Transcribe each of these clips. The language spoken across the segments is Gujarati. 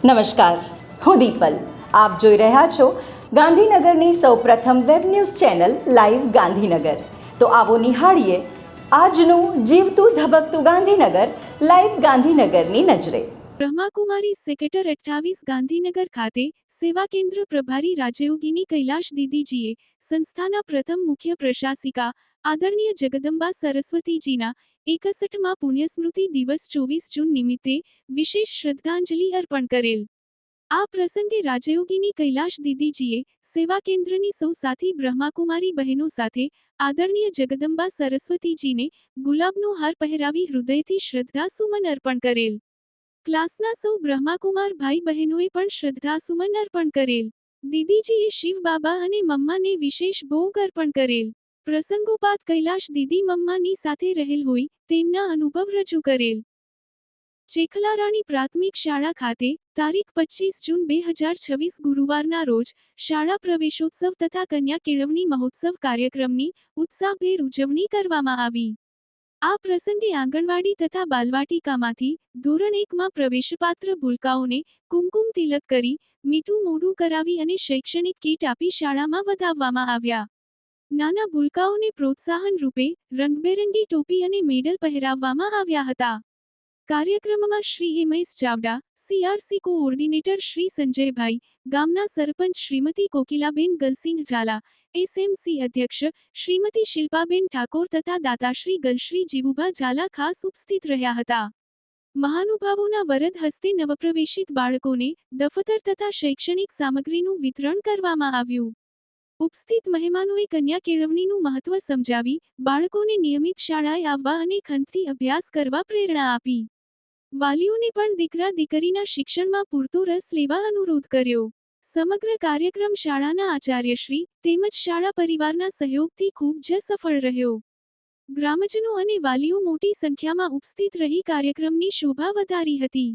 નમસ્કાર, હું દીપલ. આપ જોઈ રહ્યા છો ગાંધીનગરની સૌપ્રથમ web news channel live Gandhinagar. તો આવો નિહાળીએ આજનું જીવતું ધબકતું ગાંધીનગર લાઈવ ગાંધીનગરની નજરે. બ્રહ્માકુમારી સેક્ટર 28 ગાંધીનગર ખાતે સેવા કેન્દ્ર પ્રભારી રાજયોગિની કૈલાશ દીદીજીએ સંસ્થાના પ્રથમ મુખ્ય પ્રશાસિકા આદરણીય જગદંબા સરસ્વતીજીના 61મા પુણ્યસ્મૃતિ દિવસ 24 જૂન નિમિત્તે વિશેષ શ્રદ્ધાંજલિ અર્પણ કરેલ. આ પ્રસંગે રાજયોગિની કૈલાશ દીદીજીએ સેવા કેન્દ્રની સૌ સાથી બ્રહ્માકુમારી બહેનો સાથે આદરણીય જગદંબા સરસ્વતીજીને ગુલાબનો હાર પહેરાવી હૃદયથી શ્રદ્ધાસુમન અર્પણ કરેલ. ક્લાસના સૌ બ્રહ્માકુમાર ભાઈ બહેનોએ પણ શ્રદ્ધાસુમન અર્પણ કરેલ. દીદીજીએ શિવ બાબા અને મમ્માને વિશેષ ભોગ અર્પણ કરેલ. પ્રસંગોપાત કૈલાશ દીદી મમ્માની સાથે રહેલ હોય તેમના અનુભવ રજૂ કરેલ. ચેખલારાણી પ્રાથમિક શાળા ખાતે તારીખ 25 જૂન 2026 ગુરુવારના રોજ શાળા પ્રવેશોત્સવ તથા કન્યા કેળવણી મહોત્સવ કાર્યક્રમની ઉત્સાહભેર ઉજવણી કરવામાં આવી. આ પ્રસંગે આંગણવાડી તથા બાલવાટિકામાંથી ધોરણ 1માં પ્રવેશપાત્ર ભૂલકાઓને કુમકુમ તિલક કરી મીઠું મોઢું કરાવી અને શૈક્ષણિક કીટ આપી શાળામાં વધાવવામાં આવ્યા. નાના ભૂલકાઓને પ્રોત્સાહન રૂપે રંગબેરંગી ટોપી અને મેડલ પહેરાવવામાં આવ્યા હતા. કાર્યક્રમમાં Shri M S. Chavda, CRC coordinator Shri Sanjaybhai, ગામના સરપંચ શ્રીમતી કોકિલાબેન ગલસિંહ ઝાલા, SMC અધ્યક્ષ શ્રીમતી શિલ્પાબેન ઠાકોર તથા દાતાશ્રી ગલશ્રી જીવુભા ઝાલા ખાસ ઉપસ્થિત રહ્યા હતા. મહાનુભાવોના વરદ હસ્તે નવપ્રવેશિત બાળકોને દફતર તથા શૈક્ષણિક સામગ્રીનું વિતરણ કરવામાં આવ્યું. ઉપસ્થિત મહેમાનોએ કન્યા કેળવણીનું મહત્વ સમજાવી બાળકોને નિયમિત શાળાએ આવવા અને ખંતથી અભ્યાસ કરવા પ્રેરણા આપી. વાલીઓને પણ દીકરા દીકરીના શિક્ષણમાં પૂરતો રસ લેવા અનુરોધ કર્યો. સમગ્ર કાર્યક્રમ શાળાના આચાર્યશ્રી તેમજ શાળા પરિવારના સહયોગથી ખૂબ જ સફળ રહ્યો. ગ્રામજનો અને વાલીઓ મોટી સંખ્યામાં ઉપસ્થિત રહી કાર્યક્રમની શોભા વધારી હતી.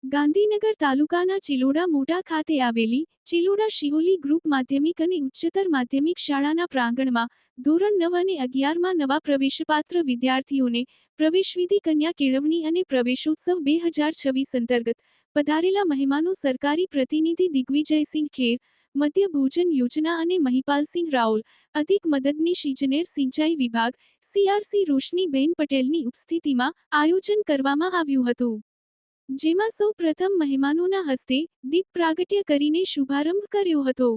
ગાંધીનગર તાલુકાના ચિલોડા મોટા ખાતે આવેલી ચિલોડા શિહોલી ગ્રુપ માધ્યમિક અને ઉચ્ચતર માધ્યમિક શાળાના પ્રાંગણમાં ધોરણ 9 અને 11માં નવા પ્રવેશપાત્ર વિદ્યાર્થીઓને પ્રવેશવિધિ કન્યા કેળવણી અને પ્રવેશોત્સવ 2026 અંતર્ગત પધારેલા મહેમાનો સરકારી પ્રતિનિધિ દિગ્વિજયસિંહ ખેર, મધ્ય ભોજન યોજના અને મહિપાલસિંહ રાઓલ, અધિક મદદનીશ ઇજનેર સિંચાઈ વિભાગ CRC રોશનીબેન પટેલની ઉપસ્થિતિમાં આયોજન કરવામાં આવ્યું હતું. જેમાં સૌ પ્રથમ મહેમાનોના હસ્તે દીપ પ્રાગટ્ય કરીને શુભારંભ કર્યો હતો.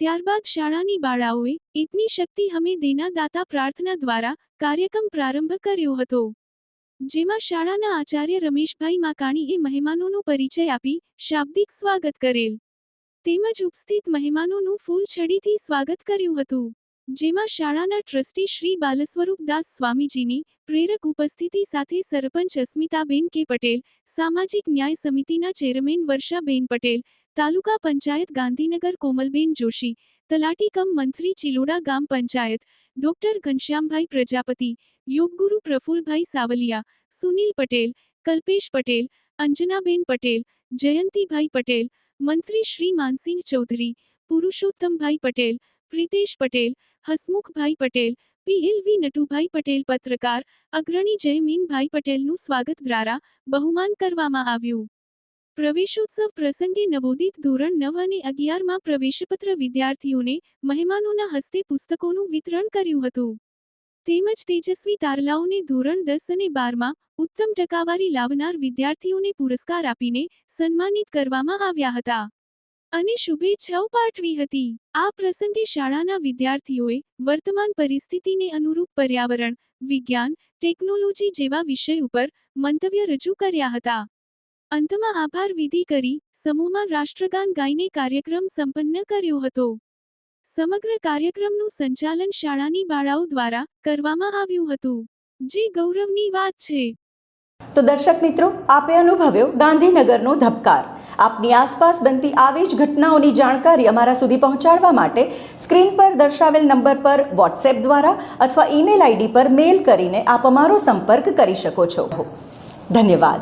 ત્યારબાદ શાળાની બાળાઓએ ઇતની શક્તિ હમે દેના દાતા પ્રાર્થના દ્વારા કાર્યક્રમ પ્રારંભ કર્યો હતો. જેમાં શાળાના આચાર્ય રમેશભાઈ માકાણીએ મહેમાનોનો પરિચય આપી શાબ્દિક સ્વાગત કરેલ. તેમજ ઉપસ્થિત મહેમાનોનું ફૂલછડીથી સ્વાગત કર્યું હતું. જેમાં શાળાના ટ્રસ્ટી શ્રી બાલસ્વરૂપદાસ સ્વામીજીની પ્રેરક ઉપસ્થિતિ સાથે સરપંચ અસ્મિતાબેન કે પટેલ, સામાજિક ન્યાય સમિતિના ચેરમેન વર્ષાબેન પટેલ, તાલુકા પંચાયત ગાંધીનગર કોમલબેન જોશી, તલાટી કમ મંત્રી ચિલોડા ગામ પંચાયત ડોક્ટર ઘનશ્યામભાઈ પ્રજાપતિ, યોગગુરુ પ્રફુલભાઈ સાવલિયા, સુનિલ પટેલ, કલ્પેશ પટેલ, અંજનાબેન પટેલ, જયંતીભાઈ પટેલ, મંત્રી શ્રી માનસિંહ ચૌધરી, પુરુષોત્તમભાઈ પટેલ, પ્રિતેશ પટેલ, હસમુખભાઈ પટેલ, PLV નટુભાઈ પટેલ, પત્રકાર અગ્રણી જયમીનભાઈ પટેલનું સ્વાગત દ્વારા બહુમાન કરવામાં આવ્યું. પ્રવેશોત્સવ પ્રસંગે નવોદિત ધોરણ 9 અને 11માં પ્રવેશપત્ર વિદ્યાર્થીઓને મહેમાનોના હસ્તે પુસ્તકોનું વિતરણ કર્યું હતું. તેમજ તેજસ્વી તારલાઓને ધોરણ 10 અને 12માં ઉત્તમ ટકાવારી લાવનાર વિદ્યાર્થીઓને પુરસ્કાર આપીને સન્માનિત કરવામાં આવ્યા હતા અને શુભેચ્છાઓ પાઠવી હતી. આ પ્રસંગે શાળાના વિદ્યાર્થીઓએ વર્તમાન પરિસ્થિતિને અનુરૂપ પર્યાવરણ, વિજ્ઞાન, ટેકનોલોજી જેવા વિષય ઉપર મંતવ્ય રજૂ કર્યા હતા. અંતમાં આભાર વિધિ કરી સમૂહમાં રાષ્ટ્રગાન ગાઈને કાર્યક્રમ સંપન્ન કર્યો હતો. સમગ્ર કાર્યક્રમનું સંચાલન શાળાની બાળાઓ દ્વારા કરવામાં આવ્યું હતું, જે ગૌરવની વાત છે. તો દર્શક મિત્રો, આપે અનુભવ્યો ગાંધીનગરનો ધબકાર. આપની આસપાસ બનતી આવી જ ઘટનાઓની જાણકારી અમારા સુધી પહોંચાડવા માટે સ્ક્રીન પર દર્શાવેલ નંબર પર વોટ્સએપ દ્વારા અથવા ઈમેલ ID પર મેલ કરીને આપ અમારો સંપર્ક કરી શકો છો. ધન્યવાદ.